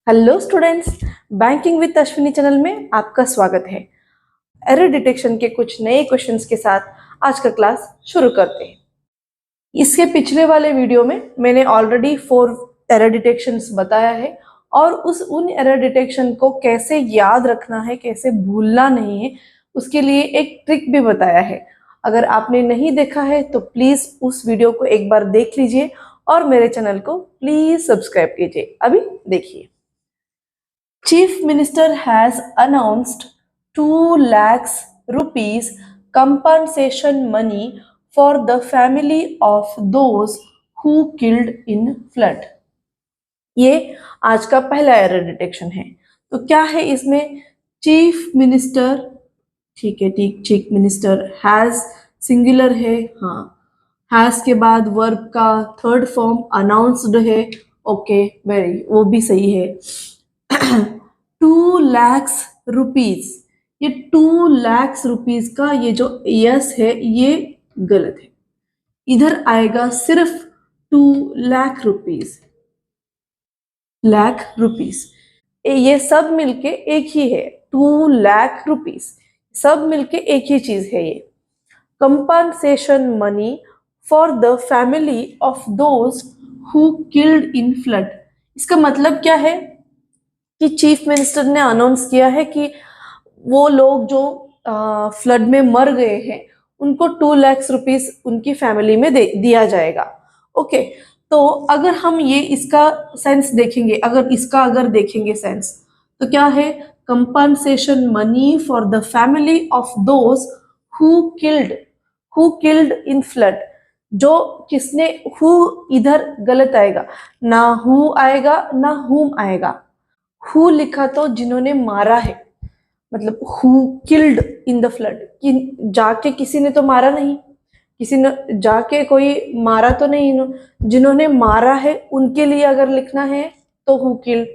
Hello students, banking with Ashwini channel में आपका स्वागत है। एरर डिटेक्शन के कुछ नए क्वेश्चंस के साथ आज का क्लास शुरू करते हैं। इसके पिछले वाले वीडियो में मैंने ऑलरेडी 4 एरर डिटेक्शंस बताया है और उन एरर डिटेक्शन को कैसे याद रखना है, कैसे भूलना नहीं है, उसके लिए एक ट्रिक भी बताया है। अगर आपने नहीं देखा है तो प्लीज उस वीडियो को एक बार देख लीजिए और मेरे चैनल को प्लीज सब्सक्राइब कीजिए। अभी देखिए, Chief Minister has announced 2 lakhs rupees compensation money for the family of those who killed in flood. ये आज का पहला एरर डिटेक्शन है। तो क्या है इसमें? चीफ मिनिस्टर, ठीक है, चीफ मिनिस्टर हैज सिंगुलर है, हाँ, हैज के बाद वर्ब का थर्ड फॉर्म अनाउंस्ड है, ओके, वेरी, वो भी सही है। 2 lakhs रुपीज, ये 2 lakhs रुपीज का ये जो यस है ये गलत है। इधर आएगा सिर्फ 2 लाख रुपीज, लाख रुपीज, ये सब मिलके एक ही है। 2 लाख रुपीज सब मिलके एक ही चीज है। ये compensation money for the family of those who killed in flood. इसका मतलब क्या है कि चीफ मिनिस्टर ने अनाउंस किया है कि वो लोग जो फ्लड में मर गए हैं उनको 2 लाख रुपीस उनकी फैमिली में दिया जाएगा। ओके, तो अगर हम ये इसका सेंस देखेंगे, अगर देखेंगे सेंस, तो क्या है? Compensation money for the family of those who killed in flood. जो किसने, हु इधर गलत आएगा, ना हु आएगा ना हुम आएगा। हु लिखा तो जिन्होंने मारा है, मतलब who killed in the flood, कि जाके किसी ने तो मारा नहीं, किसी ने जाके कोई मारा तो नहीं, जिन्होंने मारा है उनके लिए अगर लिखना है तो हु किल्ड,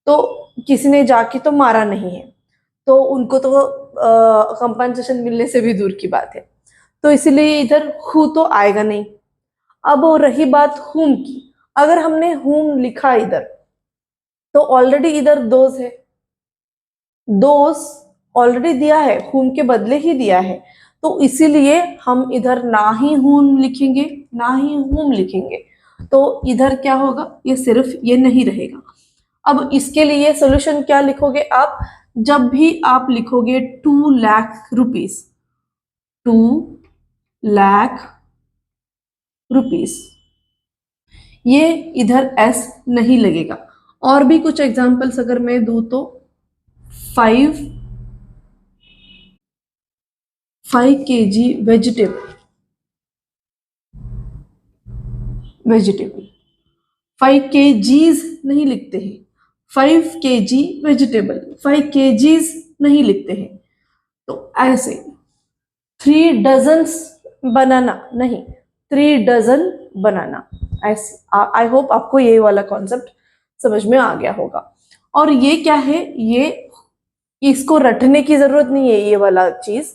तो किसी ने जाके तो मारा नहीं है, तो उनको तो कंपनसेशन मिलने से भी दूर की बात है, तो इसीलिए इधर हु तो आएगा नहीं। अब रही बात हुम की, अगर हमने हुम लिखा इधर तो ऑलरेडी इधर दोज है, दोज ऑलरेडी दिया है, हुम के बदले ही दिया है, तो इसीलिए हम इधर ना ही हुम लिखेंगे ना ही हुम लिखेंगे, तो इधर क्या होगा? ये सिर्फ ये नहीं रहेगा। अब इसके लिए सोल्यूशन क्या लिखोगे आप? जब भी आप लिखोगे 2 लाख रुपीस, 2 लाख रुपीस, ये इधर एस नहीं लगेगा। और भी कुछ एग्जांपल्स अगर मैं दूं तो 5 kg वेजिटेबल, 5 kgs नहीं लिखते हैं, 5 kg वेजिटेबल, 5 kgs नहीं लिखते हैं। तो ऐसे 3 डजन्स बनाना नहीं, 3 डजन बनाना, ऐसे। आई होप आपको ये वाला कॉन्सेप्ट समझ में आ गया होगा। और ये क्या है? ये इसको रटने की जरूरत नहीं है, ये वाला चीज।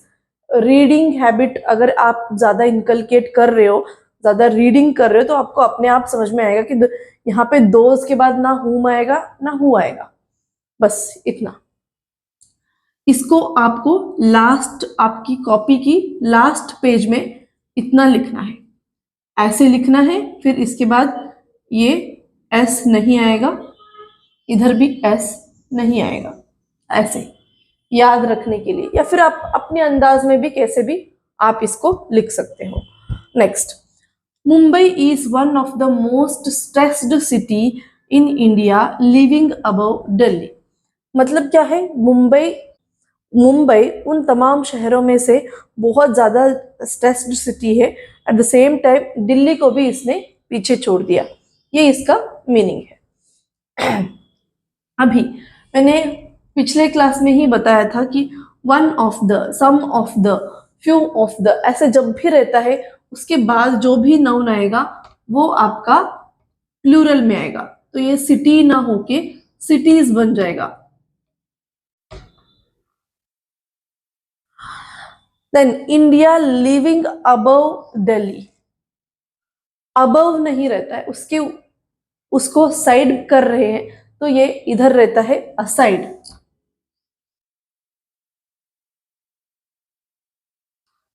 रीडिंग हैबिट अगर आप ज्यादा इनकलकेट कर रहे हो, ज्यादा रीडिंग कर रहे हो, तो आपको अपने आप समझ में आएगा कि यहाँ पे दोज के बाद ना हुम आएगा ना हु आएगा, बस इतना। इसको आपको लास्ट, आपकी कॉपी की लास्ट पेज में इतना लिखना है, ऐसे लिखना है। फिर इसके बाद ये एस नहीं आएगा, इधर भी एस नहीं आएगा, ऐसे याद रखने के लिए, या फिर आप अपने अंदाज में भी कैसे भी आप इसको लिख सकते हो। Next, Mumbai is one of the most stressed city in India living above Delhi. मतलब क्या है? मुंबई उन तमाम शहरों में से बहुत ज्यादा स्ट्रेस्ड सिटी है, at the same time Delhi को भी इसने पीछे छोड़ दिया, ये इसका मीनिंग है। अभी मैंने पिछले क्लास में ही बताया था कि one of the, some of the, few of the, ऐसे जब भी रहता है उसके बाद जो भी नाउन आएगा वो आपका प्लूरल में आएगा, तो ये सिटी ना होके सिटीज बन जाएगा। Then India living above Delhi, above नहीं रहता है, उसको साइड कर रहे हैं, तो ये इधर रहता है असाइड।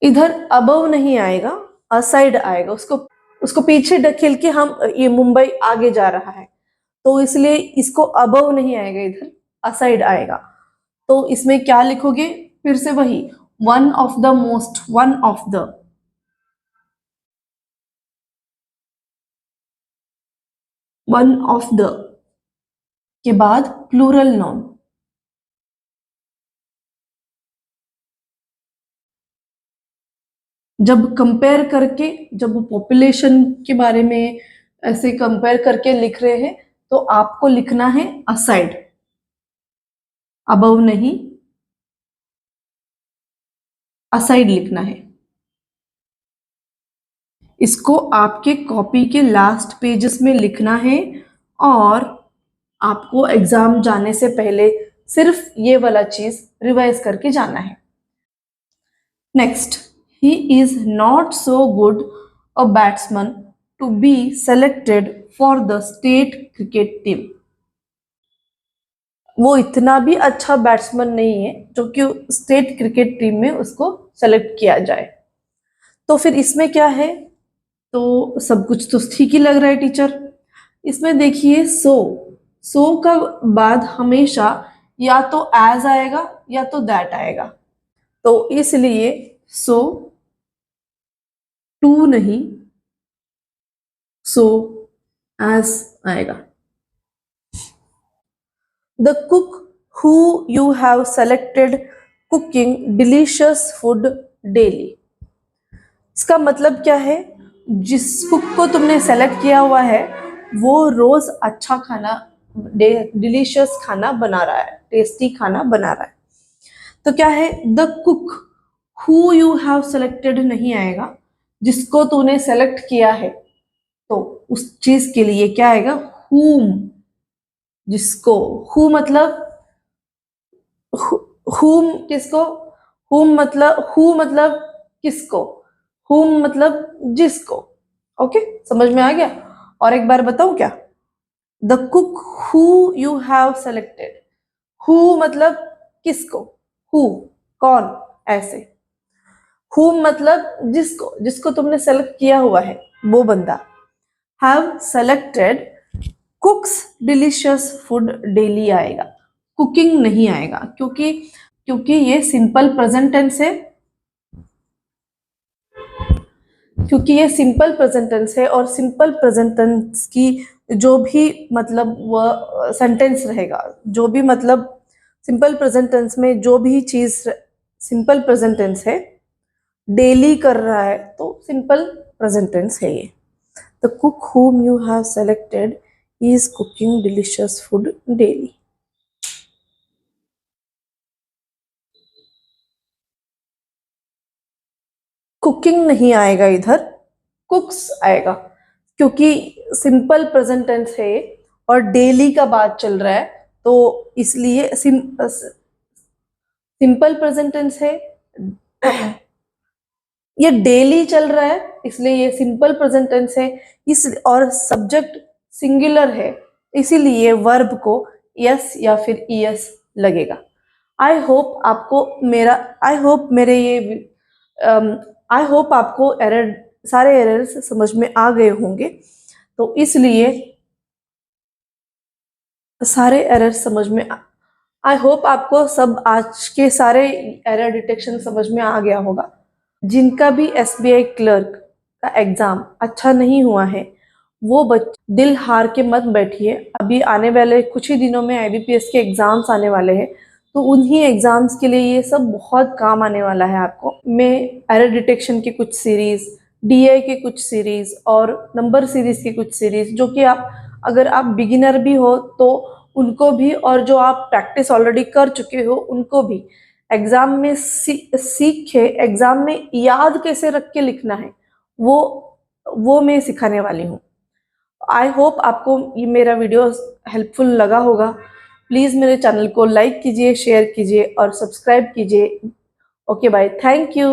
इधर अबव नहीं आएगा, असाइड आएगा। उसको उसको पीछे ढकेल के हम ये मुंबई आगे जा रहा है, तो इसलिए इसको अबव नहीं आएगा, इधर असाइड आएगा। तो इसमें क्या लिखोगे, फिर से वही one of the most, one of the, one of the के बाद प्लूरल नाउन। जब कंपेयर करके, जब पॉपुलेशन के बारे में ऐसे कंपेयर करके लिख रहे हैं, तो आपको लिखना है असाइड, अबव नहीं, असाइड लिखना है। इसको आपके कॉपी के लास्ट पेजेस में लिखना है, और आपको एग्जाम जाने से पहले सिर्फ ये वाला चीज रिवाइज करके जाना है। Next, he is not so good a batsman to be selected for the state cricket team. वो इतना भी अच्छा बैट्समैन नहीं है जो कि स्टेट क्रिकेट टीम में उसको सेलेक्ट किया जाए। तो फिर इसमें क्या है, तो सब कुछ तो ठीक ही लग रहा है टीचर। इसमें देखिए सो का बाद हमेशा या तो एज आएगा या तो दैट आएगा, तो इसलिए सो टू नहीं, सो एज आएगा। The cook who you have selected cooking delicious food daily. इसका मतलब क्या है, जिस कुक को तुमने सेलेक्ट किया हुआ है वो रोज अच्छा खाना, डिलीशियस खाना बना रहा है, टेस्टी खाना बना रहा है। तो क्या है, the cook who you have selected नहीं आएगा, जिसको तूने सेलेक्ट किया है, तो उस चीज के लिए क्या आएगा, whom, जिसको, हु मतलब whom किसको, whom मतलब हु मतलब किसको, whom मतलब जिसको। ओके, समझ में आ गया। और एक बार बताऊं क्या, the cook who you have selected, who मतलब किसको, हु कौन, ऐसे, हु मतलब जिसको, जिसको तुमने सेलेक्ट किया हुआ है वो बंदा। Have selected कुक्स delicious food daily आएगा, कुकिंग नहीं आएगा, क्योंकि ये सिंपल प्रेजेंट टेंस है, क्योंकि ये सिंपल प्रेजेंट टेंस है, और सिंपल प्रेजेंट टेंस की जो भी मतलब वह सेंटेंस रहेगा, जो भी मतलब सिंपल प्रेजेंट टेंस में जो भी चीज सिंपल प्रेजेंट टेंस है, डेली कर रहा है, तो सिंपल प्रेजेंट टेंस है ये। The cook whom you have selected is cooking delicious food daily. Cooking नहीं आएगा इधर, कुक्स आएगा, क्योंकि सिंपल प्रेजेंट टेंस है और डेली का बात चल रहा है, तो इसलिए सिंपल प्रेजेंट टेंस है, ये डेली चल रहा है, इसलिए ये सिंपल प्रेजेंट टेंस है, इस और सब्जेक्ट सिंगुलर है, इसीलिए वर्ब को यस या फिर ईएस लगेगा। आई होप आपको मेरा, आई होप मेरे ये आई होप आपको एरर, सारे एरर्स समझ में आ गए होंगे, तो इसलिए सारे एरर्स समझ में, आई होप आपको सब आज के सारे एरर डिटेक्शन समझ में आ गया होगा। जिनका भी एसबीआई क्लर्क का एग्जाम अच्छा नहीं हुआ है, वो दिल हार के मत बैठिए। अभी आने वाले कुछ ही दिनों में आईबीपीएस के एग्जाम्स आने वाले हैं, तो उन्हीं एग्जाम्स के लिए ये सब बहुत काम आने वाला है आपको। मैं एरर डिटेक्शन की कुछ सीरीज, डीआई के कुछ सीरीज और नंबर सीरीज की कुछ सीरीज, जो कि आप अगर आप बिगिनर भी हो तो उनको भी, और जो आप प्रैक्टिस ऑलरेडी कर चुके हो उनको भी, एग्जाम में सीख के एग्जाम में याद कैसे रख के लिखना है, वो मैं सिखाने वाली हूँ। आई होप आपको ये मेरा वीडियो हेल्पफुल लगा होगा। प्लीज़ मेरे चैनल को लाइक कीजिए, शेयर कीजिए और सब्सक्राइब कीजिए। Okay bye, thank you.